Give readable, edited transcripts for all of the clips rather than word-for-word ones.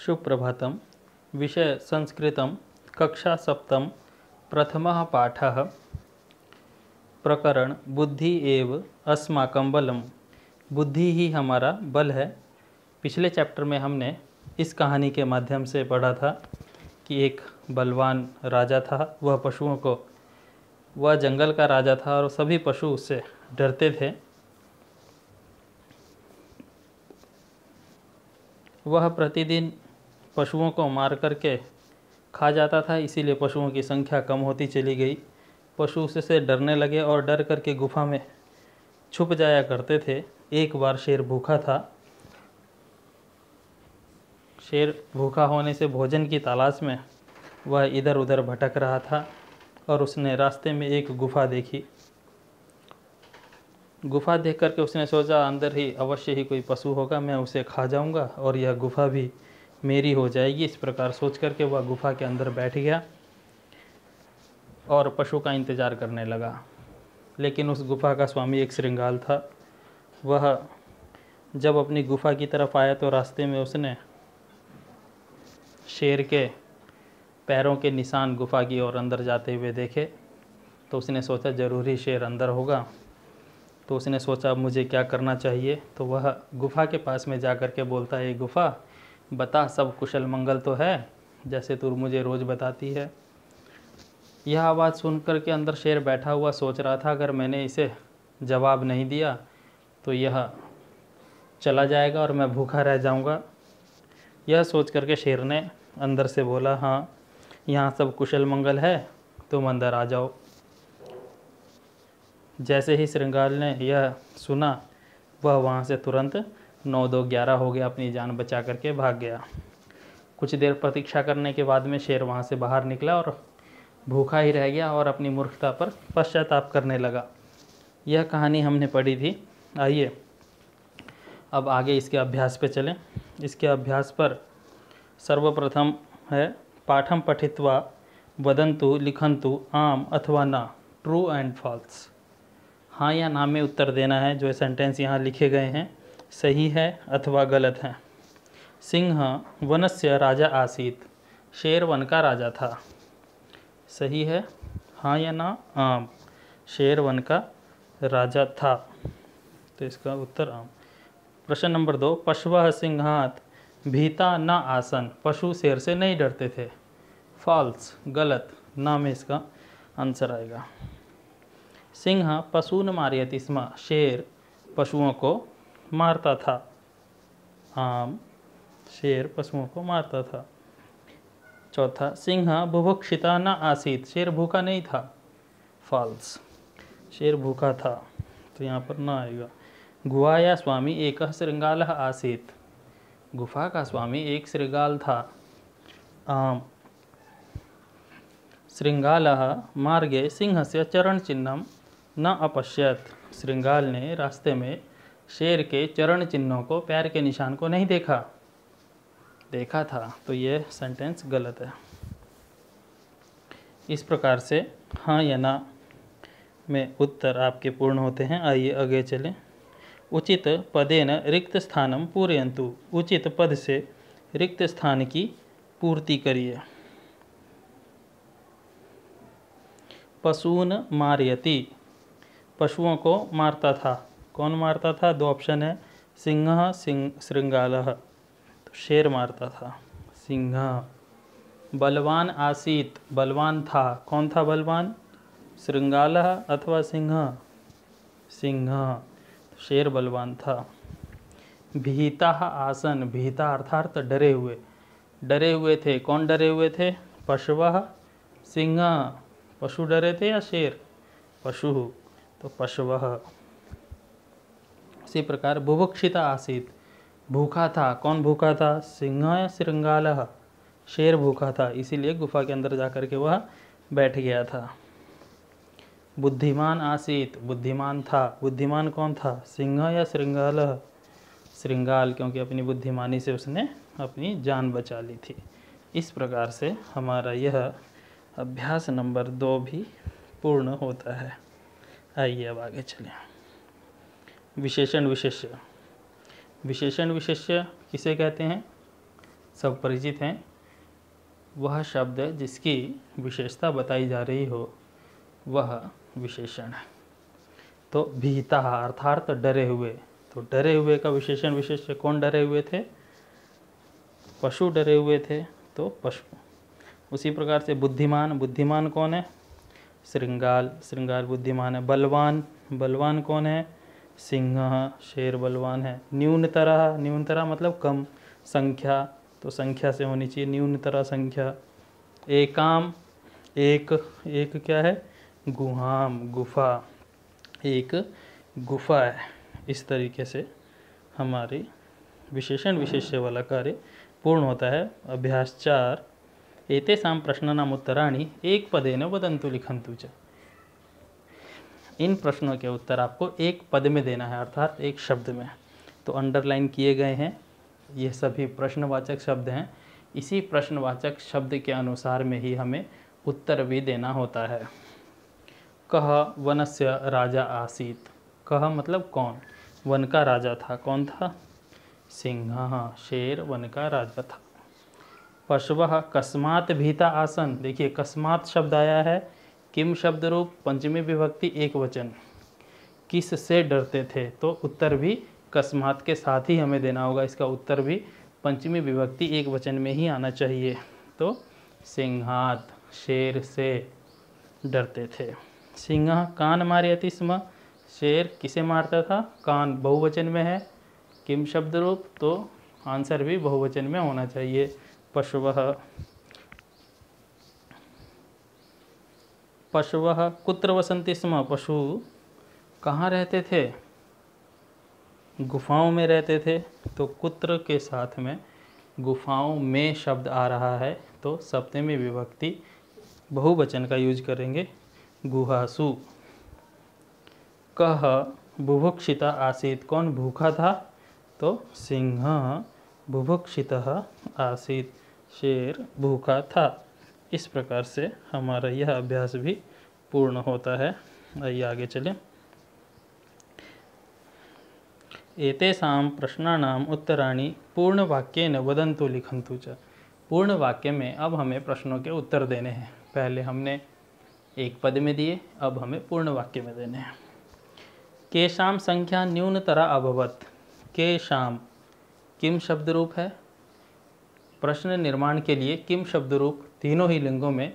सुप्रभातम। विषय संस्कृतम, कक्षा सप्तम, प्रथमः पाठः। प्रकरण बुद्धि एव अस्माकं बलम। बुद्धि ही हमारा बल है। पिछले चैप्टर में हमने इस कहानी के माध्यम से पढ़ा था कि एक बलवान राजा था। वह जंगल का राजा था और सभी पशु उससे डरते थे। वह प्रतिदिन पशुओं को मार करके खा जाता था, इसीलिए पशुओं की संख्या कम होती चली गई। पशु उससे डरने लगे और डर करके गुफा में छुप जाया करते थे। एक बार शेर भूखा था। शेर भूखा होने से भोजन की तलाश में वह इधर उधर भटक रहा था और उसने रास्ते में एक गुफा देखी। गुफा देख करके उसने सोचा, अंदर ही अवश्य ही कोई पशु होगा, मैं उसे खा जाऊंगा और यह गुफा भी मेरी हो जाएगी। इस प्रकार सोच करके वह गुफा के अंदर बैठ गया और पशु का इंतज़ार करने लगा। लेकिन उस गुफा का स्वामी एक श्रृंगाल था। वह जब अपनी गुफा की तरफ आया तो रास्ते में उसने शेर के पैरों के निशान गुफा की ओर अंदर जाते हुए देखे। तो उसने सोचा ज़रूर ही शेर अंदर होगा। तो उसने सोचा मुझे क्या करना चाहिए। तो वह गुफा के पास में जा कर के बोलता है, गुफा बता, सब कुशल मंगल तो है जैसे तू मुझे रोज़ बताती है। यह आवाज़ सुन कर के अंदर शेर बैठा हुआ सोच रहा था, अगर मैंने इसे जवाब नहीं दिया तो यह चला जाएगा और मैं भूखा रह जाऊंगा। यह सोच कर के शेर ने अंदर से बोला, हाँ यहाँ सब कुशल मंगल है, तुम अंदर आ जाओ। जैसे ही श्रृंगाल ने यह सुना, वह वहाँ से तुरंत 9-2-11 हो गया, अपनी जान बचा करके भाग गया। कुछ देर प्रतीक्षा करने के बाद में शेर वहाँ से बाहर निकला और भूखा ही रह गया और अपनी मूर्खता पर पश्चाताप करने लगा। यह कहानी हमने पढ़ी थी। आइए अब आगे इसके अभ्यास पे चलें। इसके अभ्यास पर सर्वप्रथम है पाठम पठित्वा वदन्तु लिखन्तु आम अथवा ना, ट्रू एंड फॉल्स। हाँ या ना में उत्तर देना है। जो सेंटेंस यहाँ लिखे गए हैं सही है अथवा गलत है। सिंह वनस्य राजा आसीत। शेर वन का राजा था। सही है हाँ या ना। आम, शेर वन का राजा था, तो इसका उत्तर आम। प्रश्न नंबर 2, पशवः सिंहात भीता न आसन। पशु शेर से नहीं डरते थे। फॉल्स, गलत। ना में इसका आंसर आएगा। सिंह पशून मारयति स्म। शेर पशुओं को मारता था। आम, शेर पशुओं को मारता था। चौथा, सिंह बुभुक्षिता न आसीत। शेर भूखा नहीं था। फॉल्स, शेर भूखा था, तो यहाँ पर ना आएगा। गुहाया स्वामी एक श्रृंगालः आसीत। गुफा का स्वामी एक श्रृंगाल था। आम, श्रृंगालः मार्गे सिंहस्य चरण चिन्हं न अपश्यत। श्रृंगाल ने रास्ते में शेर के चरण चिन्हों को, पैर के निशान को नहीं देखा। देखा था, तो ये सेंटेंस गलत है। इस प्रकार से हाँ या ना में उत्तर आपके पूर्ण होते हैं। आइए आगे चलें। उचित पदेन रिक्त स्थानम पूरयन्तु। उचित पद से रिक्त स्थान की पूर्ति करिए। पशून मारयति, पशुओं को मारता था। कौन मारता था? 2 ऑप्शन है, सिंह श्रृंगालः, तो शेर मारता था। सिंह। बलवान आसीत, बलवान था। कौन था बलवान? श्रृंगालः अथवा सिंह? सिंह, तो शेर बलवान था। भीता आसन, भीता अर्थात डरे हुए। डरे हुए थे। कौन डरे हुए थे? पशवः सिंह, पशु डरे थे या शेर? पशु, तो पशवः। इसी प्रकार बुभुक्षिता आसीत, भूखा था। कौन भूखा था? सिंह या श्रृंगालः? शेर भूखा था, इसीलिए गुफा के अंदर जाकर के वह बैठ गया था। बुद्धिमान आसीत, बुद्धिमान था। बुद्धिमान कौन था? सिंह या श्रृंगालः? श्रृंगाल, क्योंकि अपनी बुद्धिमानी से उसने अपनी जान बचा ली थी। इस प्रकार से हमारा यह अभ्यास नंबर 2 भी पूर्ण होता है। आइए अब आगे चलें। विशेषण विशेष्य। विशेषण विशेष्य किसे कहते हैं? सब परिचित हैं, वह शब्द जिसकी विशेषता बताई जा रही हो वह विशेषण है। तो भीता अर्थात डरे हुए, तो डरे हुए का विशेषण विशेष्य कौन डरे हुए थे? पशु डरे हुए थे, तो पशु। उसी प्रकार से बुद्धिमान, बुद्धिमान कौन है? श्रृंगाल, श्रृंगाल बुद्धिमान है। बलवान, बलवान कौन है? सिंह, शेर बलवान है। न्यूनतरा, न्यूनतरा मतलब कम संख्या, तो संख्या से होनी चाहिए न्यूनतरा संख्या। एकाम, एक, एक क्या है? गुहाम, गुफा, एक गुफा है। इस तरीके से हमारी विशेषण विशेष्य वाला कार्य पूर्ण होता है। अभ्यास 4, एतेषां प्रश्नानाम् उत्तराणि एक पदेन वदन्तु लिखन्तु च। इन प्रश्नों के उत्तर आपको एक पद में देना है, अर्थात एक शब्द में। तो अंडरलाइन किए गए हैं, ये सभी प्रश्नवाचक शब्द हैं। इसी प्रश्नवाचक शब्द के अनुसार में ही हमें उत्तर भी देना होता है। कह वनस्य राजा आसीत्, कह मतलब कौन? वन का राजा था, कौन था? सिंह, शेर वन का राजा था। पशवः कस्मात् भीता आसन, देखिए कस्मात् शब्द आया है, किम शब्द रूप पंचमी विभक्ति एक वचन, किस से डरते थे? तो उत्तर भी कस्मात् के साथ ही हमें देना होगा। इसका उत्तर भी पंचमी विभक्ति एक वचन में ही आना चाहिए। तो सिंहात, शेर से डरते थे। सिंह कान मारयति स्म, शेर किसे मारता था? कान, बहुवचन में है, किम शब्द रूप, तो आंसर भी बहुवचन में होना चाहिए। पशवः, पशवः कुत्र वसन्ति स्म, पशु कहाँ रहते थे? गुफाओं में रहते थे। तो कुत्र के साथ में गुफाओं में शब्द आ रहा है, तो सप्तमी विभक्ति बहुवचन का यूज करेंगे, गुहासु। कह बुभुक्षिता आसीत्, कौन भूखा था? तो सिंह बुभुक्षितः आसीत्, शेर भूखा था। इस प्रकार से हमारा यह अभ्यास भी पूर्ण होता है। आइए आगे चलें। एतेषां प्रश्नानाम् उत्तराणि पूर्णवाक्येन वदन्तु लिखन्तु च। पूर्ण वाक्य में अब हमें प्रश्नों के उत्तर देने हैं। पहले हमने एक पद में दिए, अब हमें पूर्ण वाक्य में देने हैं। केषां संख्या न्यूनतरा अभवत्, केषां किम शब्द रूप है। प्रश्न निर्माण के लिए किम शब्द रूप तीनों ही लिंगों में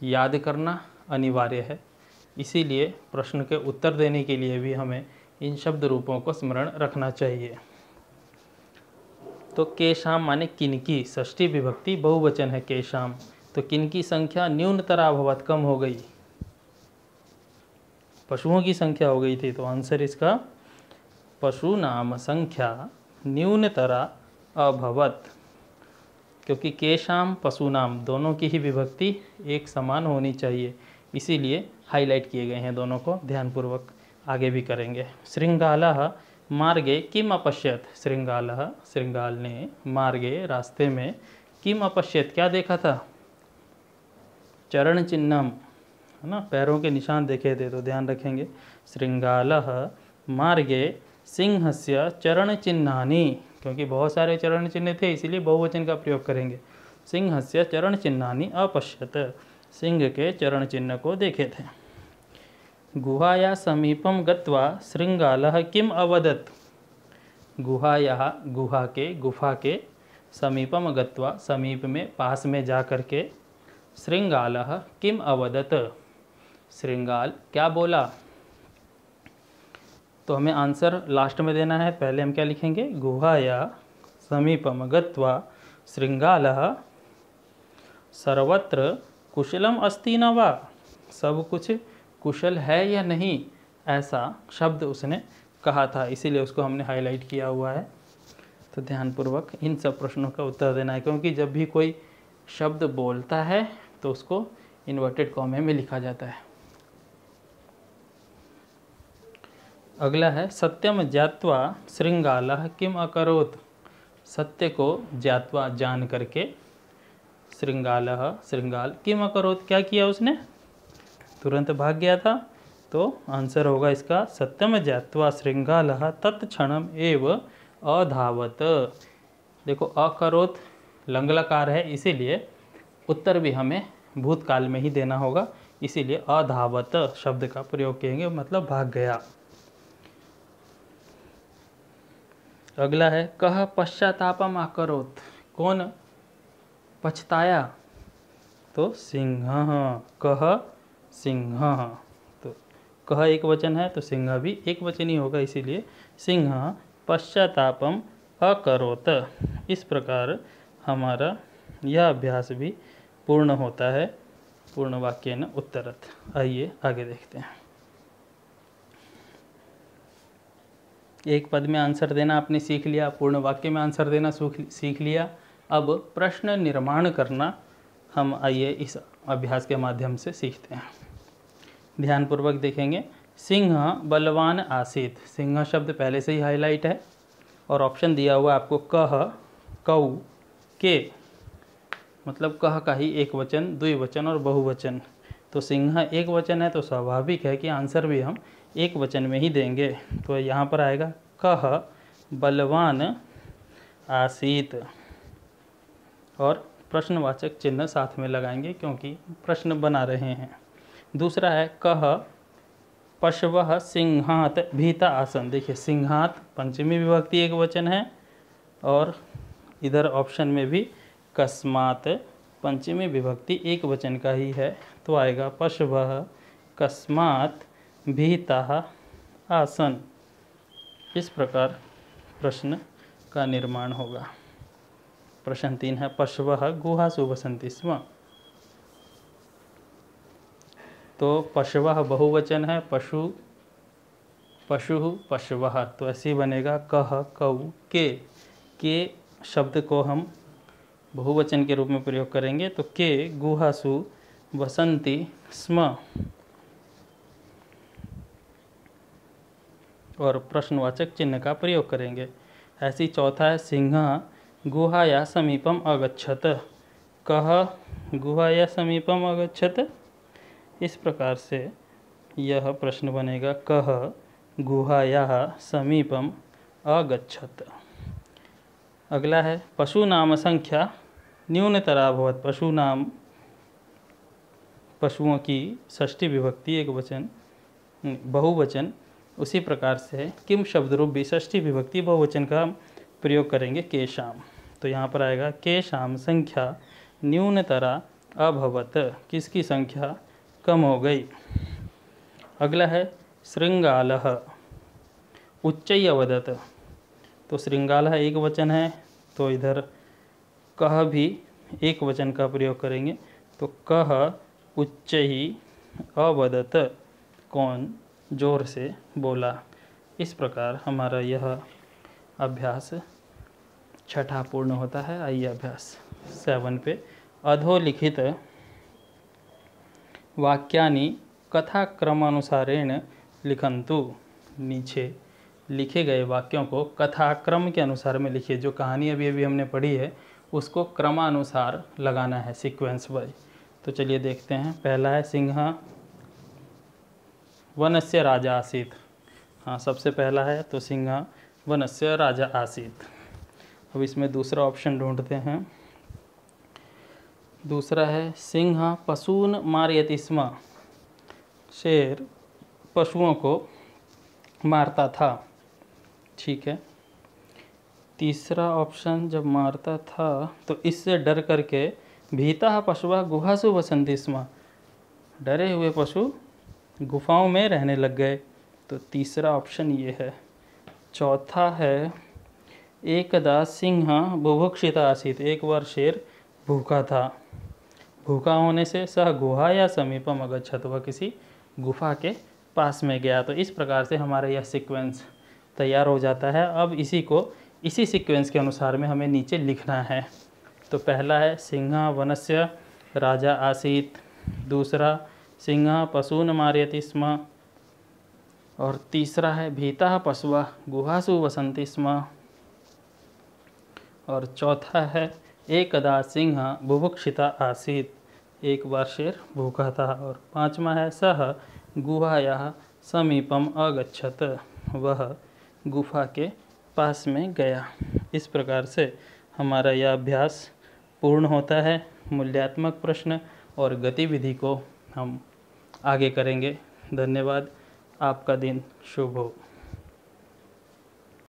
याद करना अनिवार्य है। इसीलिए प्रश्न के उत्तर देने के लिए भी हमें इन शब्द रूपों को स्मरण रखना चाहिए। तो केशाम माने किनकी, षष्ठी विभक्ति बहुवचन है केशाम, तो किनकी संख्या न्यूनतरा अभवत, कम हो गई, पशुओं की संख्या हो गई थी। तो आंसर इसका पशु नाम संख्या न्यूनतरा अभवत, क्योंकि केशाम पशुनाम दोनों की ही विभक्ति एक समान होनी चाहिए, इसीलिए हाईलाइट किए गए हैं दोनों को। ध्यानपूर्वक आगे भी करेंगे। श्रृंगालः मार्गे किम अपश्यत, श्रृंगालः श्रृंगाल ने मार्गे रास्ते में किम अपश्यत क्या देखा था? चरण चिन्हम, है ना, पैरों के निशान देखे थे। तो ध्यान रखेंगे, श्रृंगालः मार्गे सिंहस्य चरण चिन्हानि, क्योंकि बहुत सारे चरण चिन्ह थे इसीलिए बहुवचन का प्रयोग करेंगे। सिंहस्य चरण चिन्हानि अपश्यत, सिंह के चरण चिन्ह को देखे थे। गुहाया समीपम गत्वा श्रृंगालः किम अवदत्, गुहाया गुफा के समीपम गत्वा समीप में पास में जा कर के श्रृंगालः किम अवदत्, श्रृंगाल क्या बोला? तो हमें आंसर लास्ट में देना है। पहले हम क्या लिखेंगे? गुहाया समीपम गत्वा श्रृंगालः सर्वत्र कुशलम अस्ति न वा, सब कुछ कुशल है या नहीं, ऐसा शब्द उसने कहा था, इसीलिए उसको हमने हाईलाइट किया हुआ है। तो ध्यानपूर्वक इन सब प्रश्नों का उत्तर देना है, क्योंकि जब भी कोई शब्द बोलता है तो उसको इन्वर्टेड कॉमे में लिखा जाता है। अगला है सत्यम ज्ञात्वा श्रृंगालः किम अकरोत्, सत्य को ज्ञात्वा जान करके श्रृंगालः श्रृंगाल किम अकरोत् क्या किया उसने? तुरंत भाग गया था। तो आंसर होगा इसका सत्यम ज्ञात्वा श्रृंगालः तत्क्षणम एव अधावत। देखो अकरोत् लंगलकार है, इसीलिए उत्तर भी हमें भूतकाल में ही देना होगा, इसीलिए अधावत शब्द का प्रयोग करेंगे, मतलब भाग गया। अगला है कह पश्चातापम आकरोत, कौन पछताया? तो सिंह। कह सिंह, तो कह एक वचन है तो सिंह भी एक वचन ही होगा, इसीलिए सिंह पश्चातापम अकरोत। इस प्रकार हमारा यह अभ्यास भी पूर्ण होता है। पूर्ण वाक्य न उत्तरत। आइए आगे देखते हैं। एक पद में आंसर देना आपने सीख लिया, पूर्ण वाक्य में आंसर देना सीख लिया। अब प्रश्न निर्माण करना हम आइए इस अभ्यास के माध्यम से सीखते हैं। ध्यानपूर्वक देखेंगे। सिंह बलवान आसीत, सिंह शब्द पहले से ही हाईलाइट है और ऑप्शन दिया हुआ आपको कह, कौ, के, मतलब कह का ही एक वचन, द्विवचन और बहुवचन। तो सिंह एक वचन है तो स्वाभाविक है कि आंसर भी हम एक वचन में ही देंगे। तो यहाँ पर आएगा कह बलवान आसीत और प्रश्नवाचक चिन्ह साथ में लगाएंगे क्योंकि प्रश्न बना रहे हैं। दूसरा है कह पशवः सिंहात भीता आसन। देखिए सिंहात पंचमी विभक्ति एक वचन है और इधर ऑप्शन में भी कस्मात पंचमी विभक्ति एक वचन का ही है, तो आएगा पशवः कस्मात भीता आसन। इस प्रकार प्रश्न का निर्माण होगा। प्रश्न 3 है पशवः गुहासु वसन्ति स्म। तो पशवः बहुवचन है, पशु, पशु, पशवः, तो ऐसे ही बनेगा कह, कौ, के शब्द को हम बहुवचन के रूप में प्रयोग करेंगे तो के गुहासु वसन्ति स्म। और प्रश्नवाचक चिन्ह का प्रयोग करेंगे। ऐसी चौथा है सिंह गुहाया समीपम अगच्छत। कह गुहाया समीपम अगच्छत। इस प्रकार से यह प्रश्न बनेगा कह गुहाया समीपम अगच्छत। अगला है पशु नाम संख्या न्यूनतरा भवत। पशु नाम पशुओं की षष्ठी विभक्ति एक वचन बहुवचन, उसी प्रकार से किम शब्द रूप भी षष्ठी विभक्ति बहुवचन का प्रयोग करेंगे के शाम। तो यहाँ पर आएगा के शाम संख्या न्यूनतरा अभवत, किसकी संख्या कम हो गई। अगला है श्रृंगालः उच्चै अवदत। तो श्रृंगालः एक वचन है तो इधर कह भी एक वचन का प्रयोग करेंगे तो कह उच्चै अवदत, कौन जोर से बोला। इस प्रकार हमारा यह अभ्यास छठा पूर्ण होता है। आइए अभ्यास 7 पे। अधोलिखित वाक्यानि कथाक्रमानुसारेण लिखन्तु। नीचे लिखे गए वाक्यों को कथाक्रम के अनुसार में लिखिए। जो कहानी अभी अभी हमने पढ़ी है उसको क्रमानुसार लगाना है, सीक्वेंस वाइज। तो चलिए देखते हैं। पहला है सिंह वनस्य राजा आसीत। हाँ, सबसे पहला है तो सिंह वनस्य राजा आसीत। अब इसमें दूसरा ऑप्शन ढूंढते हैं। दूसरा है सिंह पशून मारयति स्म। शेर पशुओं को मारता था। ठीक है। तीसरा ऑप्शन जब मारता था तो इससे डर करके भीता पशुआ गुहासु वसन्ति स्म। डरे हुए पशु गुफाओं में रहने लग गए। तो तीसरा ऑप्शन ये है। चौथा है एकदा सिंह बुभुक्षिता आसीत। एक बार शेर भूखा था। भूखा होने से सह गुहा या समीपम अगच्छत, वह किसी गुफा के पास में गया। तो इस प्रकार से हमारा यह सीक्वेंस तैयार हो जाता है। अब इसी सीक्वेंस के अनुसार में हमें नीचे लिखना है। तो पहला है सिंह वनस्य राजा आसीत, दूसरा सिंह पशून मारयति स्म, और तीसरा है भीता पशुआ गुहासु वसन्ति स्म, और चौथा है एकदा सिंह बुभुक्षिता आसीत। एक बार शेर भूखा था। और पांचवा है सह गुहायाः समीपम अगच्छत, वह गुफा के पास में गया। इस प्रकार से हमारा यह अभ्यास पूर्ण होता है। मूल्यांकन प्रश्न और गतिविधि को हम आगे करेंगे। धन्यवाद। आपका दिन शुभ हो।